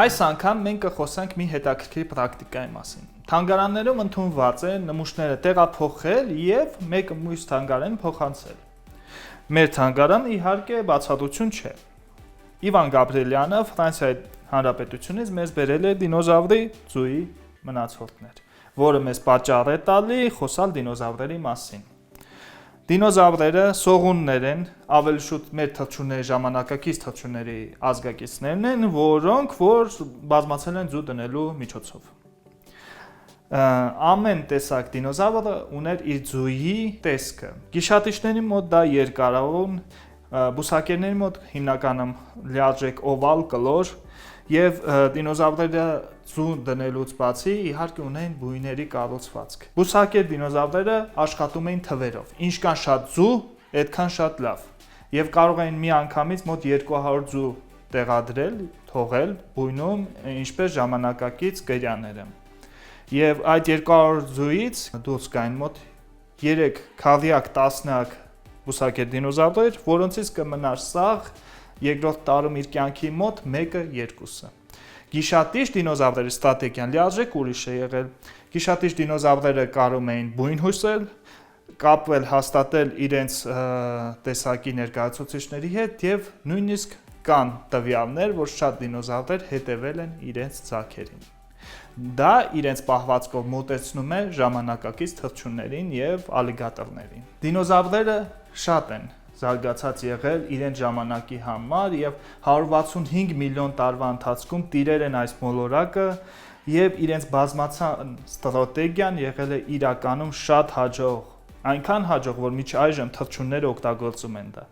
Այս անգամ մենք կխոսենք մի հետաքրքիր պրակտիկայի մասին։ Թանգարաններում ընդունված է նմուշները տեղափոխել եւ մեկը մյուս թանգարան փոխանցել։ Մեր թանգարանը իհարկե բացառություն չէ։ Իվան Գաբրիելյանը Ֆրանսիայի Հանրապետությունից մեզ բերել է դինոզավրի ձուի մնացորդներ, որը մեզ պատճառ է տալի խոսալ դինոզավրերի մասին։ Դինոզավրերը սողուններ են, ավելի շուտ մեր թռչունների ժամանակակից թռչունների ազգակիցներն են, որոնք բազմացել են ձու դնելու միջոցով։ Ամեն տեսակ դինոզավրը ուներ իր ձուի տեսքը։ Գիշատիչների մոտ դա երկարավուն, բուսակերների մոտ հիմնականում լիարժեք օվալ, կլոր, եւ դինոզավրերը ձու դնելուց բացի իհարկե ունեն բույների կառուցվածք։ Բուսակեր դինոզավրերը աշխատում էին թվերով։ Ինչքան շատ ձու, այդքան շատ լավ։ Եվ կարող էին մի անգամից մոտ 200 ձու տեղադրել, թողել բույնում, ինչպես ժամանակակից կրյաները։ Եվ այդ 200 ձուից դուրս կային մոտ 3 քառյակ տասնյակ բուսակեր դինոզավրեր, որոնցից կմնար սաղ երկրորդ տարում իր կյանքի մոտ մեկը երկուսը։ Գիշատիչ դինոզավրերի ստրատեգիան լիարժեք ուրիշ է եղել։ Գիշատիչ դինոզավրերը կարող էին բույն հյուսել, կապվել, հաստատել իրենց տեսակի ներկայացուցիչների հետ եւ նույնիսկ կան տվյալներ, որ շատ դինոզավրեր հետևել են իրենց ձագերին։ Դա իրենց պահվածքով մոտեցնում է ժամանակակից թռչուններին եւ ալիգատորներին։ Դինոզավրերը շատ են զարգացած եղել իրենց ժամանակի համար եւ 165 միլիոն տարվա ընթացքում տիրել են այս մոլորակը եւ իրենց բազմացան ստրատեգիան եղել է իրականում շատ հաջող, այնքան հաջող, որ մինչ այժմ թռչունները օգտագործում են դա։